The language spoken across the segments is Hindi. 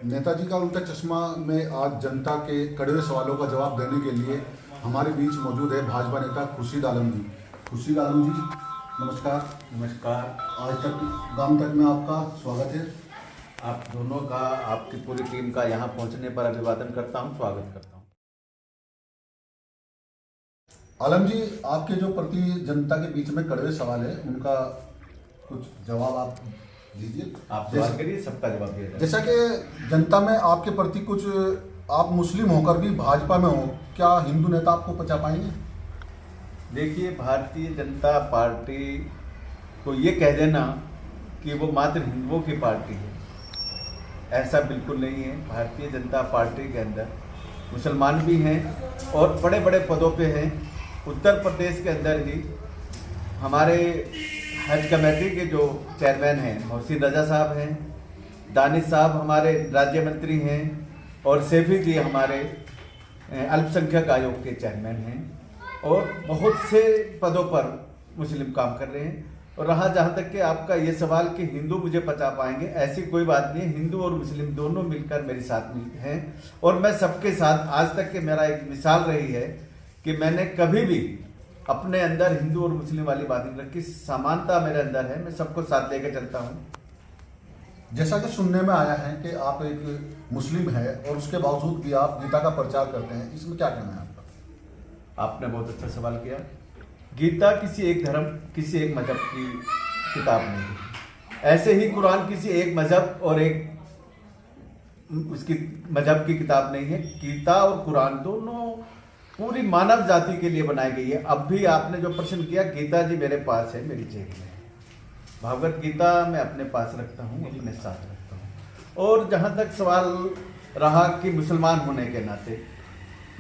नेताजी का उल्टा चश्मा में आज जनता के कड़वे सवालों का जवाब देने के लिए हमारे बीच मौजूद है भाजपा नेता खुर्शीद आलम जी। खुर्शीद आलम जी नमस्कार। नमस्कार। आज तक गांव तक में आपका स्वागत है। आप दोनों का, आपकी पूरी टीम का यहाँ पहुँचने पर अभिवादन करता हूँ, स्वागत करता हूँ। आलम जी, आपके जो प्रति जनता के बीच में कड़वे सवाल है उनका कुछ जवाब आप दीजिए। आप सवाल करिए, सबका जवाब दिया जाए। जैसा कि जनता में आपके प्रति कुछ, आप मुस्लिम होकर भी भाजपा में हो, क्या हिंदू नेता आपको पचा पाएंगे? देखिए, भारतीय जनता पार्टी को ये कह देना कि वो मात्र हिंदुओं की पार्टी है, ऐसा बिल्कुल नहीं है। भारतीय जनता पार्टी के अंदर मुसलमान भी हैं और बड़े बड़े पदों पे हैं। उत्तर प्रदेश के अंदर ही हमारे हज कमेटी के जो चेयरमैन हैं मोहसिन रजा साहब हैं, दानिश साहब हमारे राज्य मंत्री हैं और सैफी जी हमारे अल्पसंख्यक आयोग के चेयरमैन हैं और बहुत से पदों पर मुस्लिम काम कर रहे हैं। और रहा जहाँ तक कि आपका ये सवाल कि हिंदू मुझे पचा पाएंगे, ऐसी कोई बात नहीं है। हिंदू और मुस्लिम दोनों मिलकर मेरे साथ हैं और मैं सबके साथ, आज तक के मेरा एक मिसाल रही है कि मैंने कभी भी अपने अंदर हिंदू और मुस्लिम वाली बात नहीं रखी। समानता मेरे अंदर है, मैं सबको साथ लेकर चलता हूँ। जैसा कि सुनने में आया है कि आप एक मुस्लिम है और उसके बावजूद भी आप गीता का प्रचार करते हैं, इसमें क्या कहना है आपका? आपने बहुत अच्छा सवाल किया। गीता किसी एक धर्म, किसी एक मजहब की किताब नहीं है। ऐसे ही कुरान किसी एक मजहब और एक उसकी मजहब की किताब नहीं है। गीता और कुरान दोनों पूरी मानव जाति के लिए बनाई गई है। अब भी आपने जो प्रश्न किया, गीता जी मेरे पास है, मेरी जेब में है। भागवत गीता मैं अपने पास रखता हूँ, अपने साथ रखता हूँ। और जहाँ तक सवाल रहा कि मुसलमान होने के नाते,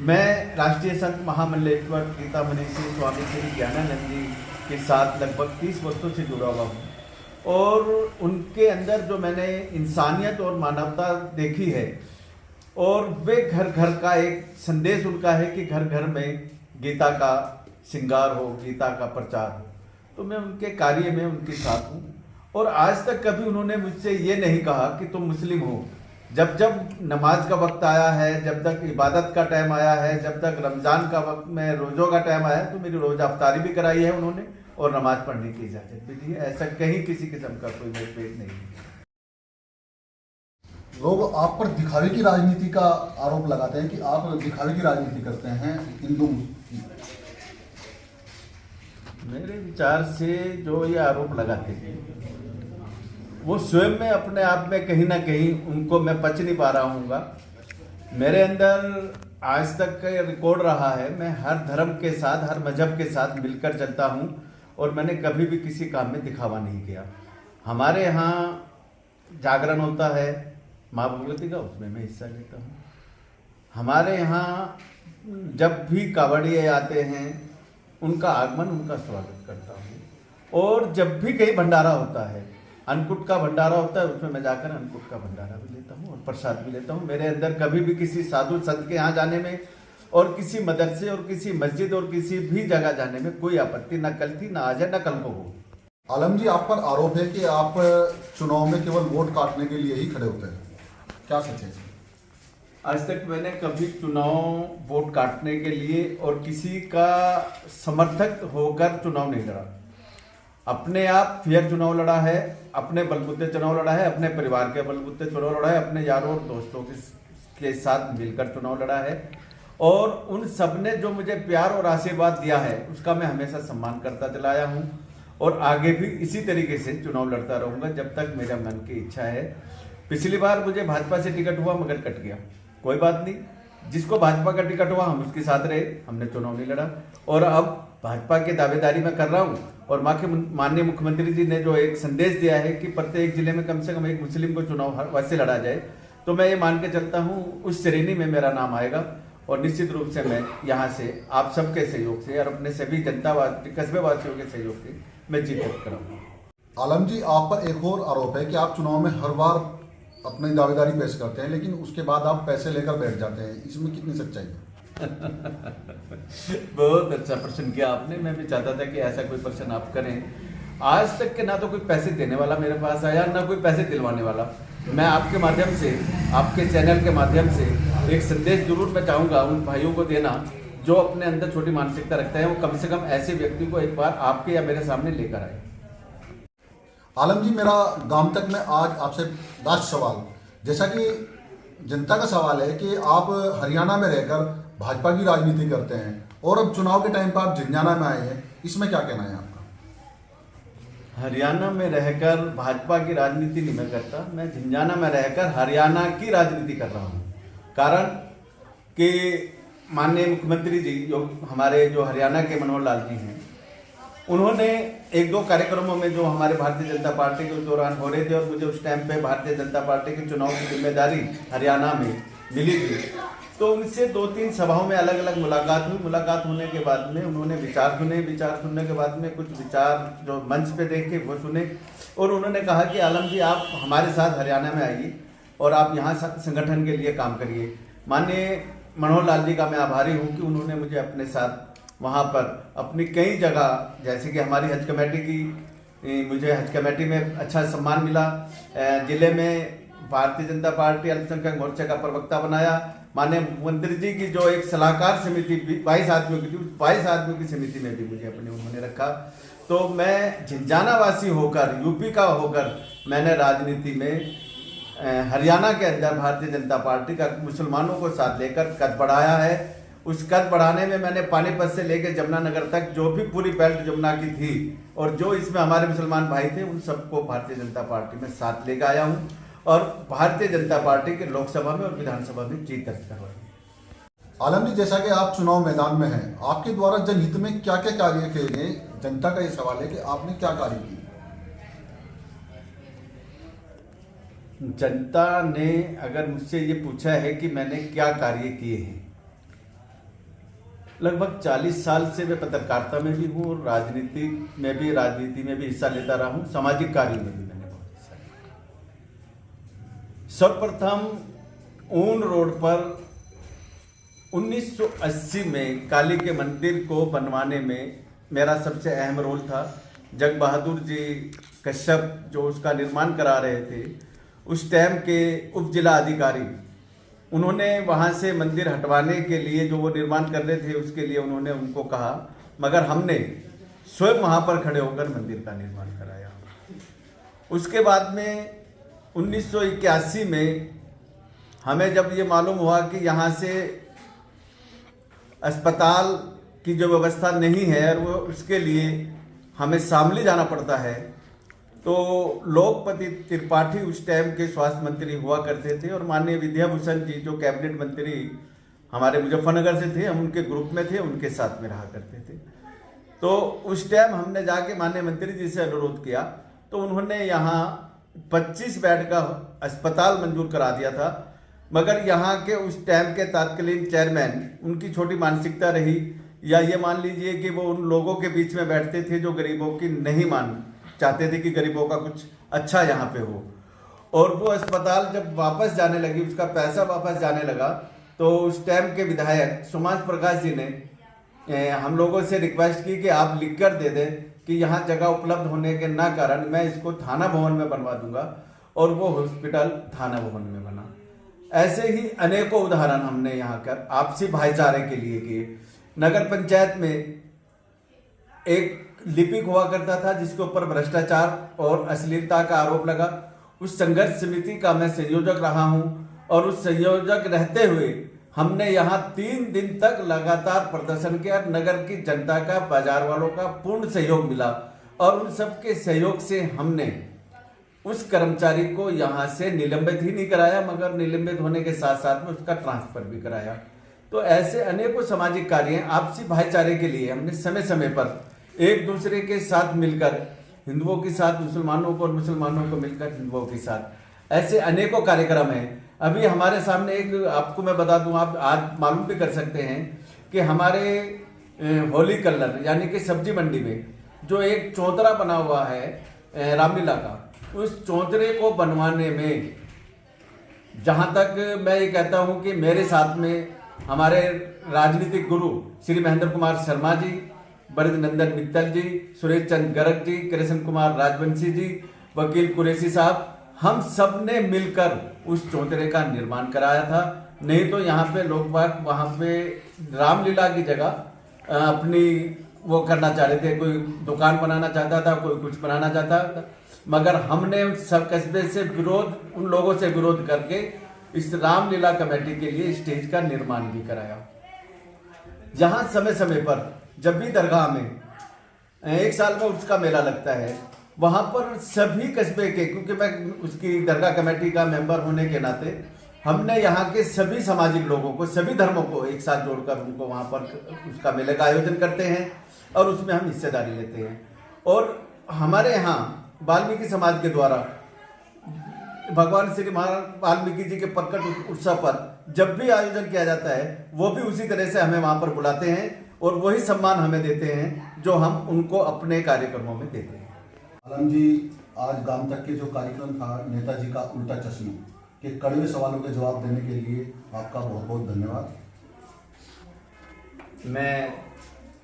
मैं राष्ट्रीय संत महामंडलेश्वर गीता मनीषी स्वामी श्री ज्ञानानंद जी के साथ लगभग 30 वर्षों से जुड़ा हुआ हूँ और उनके अंदर जो मैंने इंसानियत और मानवता देखी है, और वे घर घर का एक संदेश उनका है कि घर घर में गीता का श्रृंगार हो, गीता का प्रचार हो। तो मैं उनके कार्य में उनके साथ हूँ और आज तक कभी उन्होंने मुझसे ये नहीं कहा कि तुम मुस्लिम हो। जब जब नमाज का वक्त आया है, जब तक इबादत का टाइम आया है, जब तक रमज़ान का वक्त में रोज़ों का टाइम आया है, तो मेरी रोज़ा अफ्तारी भी कराई है उन्होंने और नमाज पढ़ने की इजाज़त भी दी है। ऐसा कहीं किसी किस्म का कोई मतभेद नहीं है। लोग आप पर दिखावे की राजनीति का आरोप लगाते हैं कि आप दिखावे की राजनीति करते हैं हिंदू। मेरे विचार से जो ये आरोप लगाते हैं वो स्वयं में अपने आप में कहीं ना कहीं उनको मैं पच नहीं पा रहा हूँ। मेरे अंदर आज तक का रिकॉर्ड रहा है, मैं हर धर्म के साथ, हर मजहब के साथ मिलकर चलता हूँ और मैंने कभी भी किसी काम में दिखावा नहीं किया। हमारे यहाँ जागरण होता है माँ भगवती का, उसमें मैं हिस्सा लेता हूँ। हमारे यहाँ जब भी कावड़िए आते हैं उनका आगमन, उनका स्वागत करता हूँ। और जब भी कहीं भंडारा होता है, अन्नकूट का भंडारा होता है, उसमें मैं जाकर अन्नकूट का भंडारा भी लेता हूँ और प्रसाद भी लेता हूँ। मेरे अंदर कभी भी किसी साधु संत के यहाँ जाने में और किसी मदरसे और किसी मस्जिद और किसी भी जगह जाने में कोई आपत्ति न कल थी, न आज है, न कल को होगी। आलम जी, आप पर आरोप है कि आप चुनाव में केवल वोट काटने के लिए ही खड़े होते हैं, क्या सच है? आज तक मैंने कभी चुनाव वोट काटने के लिए और किसी का समर्थक होकर चुनाव नहीं लड़ा। अपने आप फेयर चुनाव लड़ा है, अपने बलबूते चुनाव लड़ा है, अपने परिवार के बलबूते चुनाव लड़ा है, अपने यारों और दोस्तों के साथ मिलकर चुनाव लड़ा है। और उन सब ने जो मुझे प्यार और आशीर्वाद दिया है उसका मैं हमेशा सम्मान करता चला आया हूँ और आगे भी इसी तरीके से चुनाव लड़ता रहूँगा जब तक मेरा मन की इच्छा है। पिछली बार मुझे भाजपा से टिकट हुआ मगर कट गया, कोई बात नहीं। जिसको भाजपा का टिकट हुआ हम उसके साथ रहे, हमने चुनाव नहीं लड़ा। और अब भाजपा की दावेदारी मैं कर रहा हूँ और माननीय मुख्यमंत्री जी ने जो एक संदेश दिया है कि प्रत्येक जिले में कम से कम एक मुस्लिम को चुनाव वैसे लड़ा जाए, तो मैं ये मान के चलता हूँ उस श्रेणी में मेरा नाम आएगा और निश्चित रूप से मैं यहाँ से आप सबके सहयोग से और अपने सभी जनतावासी कस्बे वासियों के सहयोग से मैं जीत कराऊंगा। आलम जी, आप पर एक और आरोप है कि आप चुनाव में हर बार अपनी दावेदारी पेश करते हैं लेकिन उसके बाद आप पैसे लेकर बैठ जाते हैं, इसमें कितनी सच्चाई है? बहुत अच्छा प्रश्न किया आपने। मैं भी चाहता था कि ऐसा कोई प्रश्न आप करें। आज तक के ना तो कोई पैसे देने वाला मेरे पास आया, ना कोई पैसे दिलवाने वाला। मैं आपके माध्यम से, आपके चैनल के माध्यम से एक संदेश जरूर मैं चाहूँगा उन भाइयों को देना जो अपने अंदर छोटी मानसिकता रखते हैं। वो कम से कम ऐसे व्यक्ति को एक बार आपके या मेरे सामने लेकर आए। आलम जी, मेरा गांव तक में आज आपसे लास्ट सवाल, जैसा कि जनता का सवाल है कि आप हरियाणा में रहकर भाजपा की राजनीति करते हैं और अब चुनाव के टाइम पर आप झिंझाना में आए हैं, इसमें क्या कहना है आपका? हरियाणा में रहकर भाजपा की राजनीति नहीं मैं करता, मैं झिंझाना में रहकर हरियाणा की राजनीति कर रहा हूँ। कारण कि माननीय मुख्यमंत्री जी जो हरियाणा के मनोहर लाल जी हैं, उन्होंने एक दो कार्यक्रमों में जो हमारे भारतीय जनता पार्टी के उस दौरान हो रहे थे और मुझे उस टाइम पे भारतीय जनता पार्टी के चुनाव की जिम्मेदारी हरियाणा में मिली थी, तो उनसे 2-3 सभाओं में अलग अलग मुलाकात हुई। मुलाकात होने के बाद में उन्होंने विचार सुनने के बाद में कुछ विचार जो मंच पे देखे वो सुने और उन्होंने कहा कि आलम जी, आप हमारे साथ हरियाणा में आइए और आप यहाँ संगठन के लिए काम करिए। माननीय मनोहर लाल जी का मैं आभारी हूँ कि उन्होंने मुझे अपने साथ वहाँ पर अपनी कई जगह, जैसे कि हमारी हज कमेटी की, मुझे हज कमेटी में अच्छा सम्मान मिला, जिले में भारतीय जनता पार्टी अल्पसंख्यक मोर्चे का प्रवक्ता बनाया। माननीय मुख्यमंत्री जी की जो एक सलाहकार समिति 22 आदमियों की थी, उस 22 आदमियों की समिति में भी मुझे अपने उन्होंने रखा। तो मैं झिंझाना वासी होकर, यूपी का होकर, मैंने राजनीति में हरियाणा के अंदर भारतीय जनता पार्टी का मुसलमानों को साथ लेकर कद बढ़ाया है। उस कद बढ़ाने में मैंने पानीपत से लेकर जमुनानगर तक जो भी पूरी बेल्ट जमुना की थी और जो इसमें हमारे मुसलमान भाई थे, उन सबको भारतीय जनता पार्टी में साथ लेकर आया हूँ और भारतीय जनता पार्टी के लोकसभा में और विधानसभा में जीत दर्ज करवाई। आलम जी, जैसा कि आप चुनाव मैदान में हैं, आपके द्वारा जनहित में क्या क्या कार्य किए गए? जनता का ये सवाल है कि आपने क्या कार्य किए? जनता ने अगर मुझसे ये पूछा है कि मैंने क्या कार्य किए हैं, लगभग 40 साल से मैं पत्रकारिता में भी हूँ और राजनीति में भी हिस्सा लेता रहा हूँ, सामाजिक कार्य में भी मैंने बहुत हिस्सा लिया। सर्वप्रथम ऊन रोड पर 1980 में काली के मंदिर को बनवाने में मेरा सबसे अहम रोल था। जग बहादुर जी कश्यप जो उसका निर्माण करा रहे थे, उस टाइम के उप जिला अधिकारी, उन्होंने वहाँ से मंदिर हटवाने के लिए, जो वो निर्माण कर रहे थे उसके लिए उन्होंने उनको कहा, मगर हमने स्वयं वहाँ पर खड़े होकर मंदिर का निर्माण कराया। उसके बाद में 1981 में हमें जब ये मालूम हुआ कि यहाँ से अस्पताल की जो व्यवस्था नहीं है और वो उसके लिए हमें शामली जाना पड़ता है, तो लोकपति त्रिपाठी उस टाइम के स्वास्थ्य मंत्री हुआ करते थे और माननीय विद्याभूषण जी जो कैबिनेट मंत्री हमारे मुजफ्फरनगर से थे, हम उनके ग्रुप में थे, उनके साथ में रहा करते थे। तो उस टाइम हमने जाके माननीय मंत्री जी से अनुरोध किया, तो उन्होंने यहाँ 25 बेड का अस्पताल मंजूर करा दिया था। मगर यहाँ के उस टाइम के तत्कालीन चेयरमैन, उनकी छोटी मानसिकता रही, या ये मान लीजिए कि वो उन लोगों के बीच में बैठते थे जो गरीबों की नहीं चाहते थे कि गरीबों का कुछ अच्छा यहाँ पे हो। और वो अस्पताल जब वापस जाने लगी, उसका पैसा वापस जाने लगा, तो उस टाइम के विधायक सुमांश प्रकाश जी ने हम लोगों से रिक्वेस्ट की कि आप लिख कर दे दें कि यहाँ जगह उपलब्ध होने के ना कारण मैं इसको थाना भवन में बनवा दूंगा, और वो हॉस्पिटल थाना भवन में बना। ऐसे ही अनेकों उदाहरण हमने यहाँ कर आपसी भाईचारे के लिए किए। नगर पंचायत में एक लिपिक हुआ करता था जिसके ऊपर भ्रष्टाचार और अश्लीलता का आरोप लगा, उस संघर्ष समिति का मैं संयोजक रहा हूं और उस संयोजक रहते हुए हमने यहाँ 3 दिन तक लगातार प्रदर्शन किया। नगर की जनता का, बाजार वालों का पूर्ण सहयोग मिला और उन सबके सहयोग से हमने उस कर्मचारी को यहाँ से निलंबित ही नहीं कराया, मगर निलंबित होने के साथ साथ में उसका ट्रांसफर भी कराया। तो ऐसे अनेकों सामाजिक कार्य आपसी भाईचारे के लिए हमने समय समय पर एक दूसरे के साथ मिलकर, हिंदुओं के साथ मुसलमानों को और मुसलमानों को मिलकर हिंदुओं के साथ, ऐसे अनेकों कार्यक्रम हैं। अभी हमारे सामने एक, आपको मैं बता दूं, आप आज मालूम भी कर सकते हैं कि हमारे होली कलर यानी कि सब्जी मंडी में जो एक चौतरा बना हुआ है रामलीला का, उस चौतरे को बनवाने में जहां तक मैं ये कहता हूं कि मेरे साथ में हमारे राजनीतिक गुरु श्री महेंद्र कुमार शर्मा जी, बरिंद्र मित्तल जी, सुरेश चंद गर्ग जी, कृष्ण कुमार राजवंशी जी, वकील कुरैशी साहब, हम सब ने मिलकर उस चौतरे का निर्माण कराया था। नहीं तो यहाँ पे लोग बाग वहाँ पे रामलीला की जगह अपनी वो करना चाह रहे थे, कोई दुकान बनाना चाहता था, कोई कुछ बनाना चाहता था, मगर हमने सब कस्बे से विरोध, उन लोगों से विरोध करके इस रामलीला कमेटी के लिए स्टेज का निर्माण भी कराया। जहाँ समय समय पर जब भी दरगाह में 1 साल में उसका मेला लगता है, वहाँ पर सभी कस्बे के, क्योंकि मैं उसकी दरगाह कमेटी का मेंबर होने के नाते हमने यहाँ के सभी सामाजिक लोगों को, सभी धर्मों को एक साथ जोड़कर उनको वहाँ पर उसका मेले का आयोजन करते हैं और उसमें हम हिस्सेदारी लेते हैं। और हमारे यहाँ वाल्मीकि समाज के द्वारा भगवान श्री महाराज वाल्मीकि जी के प्रकट उत्सव पर जब भी आयोजन किया जाता है, वो भी उसी तरह से हमें वहाँ पर बुलाते हैं और वही सम्मान हमें देते हैं जो हम उनको अपने कार्यक्रमों में देते हैं। आलम जी, आज गांव तक के जो कार्यक्रम था नेताजी का उल्टा चश्मा के कड़वे सवालों के जवाब देने के लिए आपका बहुत बहुत धन्यवाद। मैं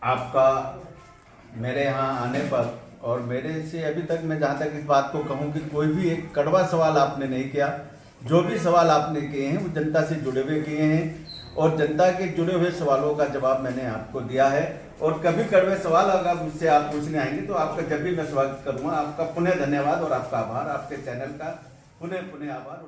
आपका मेरे यहाँ आने पर और मेरे से अभी तक मैं जहाँ तक इस बात को कहूँ कि कोई भी एक कड़वा सवाल आपने नहीं किया। जो भी सवाल आपने किए हैं वो जनता से जुड़े हुए किए हैं और जनता के जुड़े हुए सवालों का जवाब मैंने आपको दिया है। और कभी कड़वे सवाल अगर मुझसे आप पूछने आएंगे तो आपका जब भी मैं स्वागत करूँगा। आपका पुनः धन्यवाद और आपका आभार, आपके चैनल का पुनः आभार।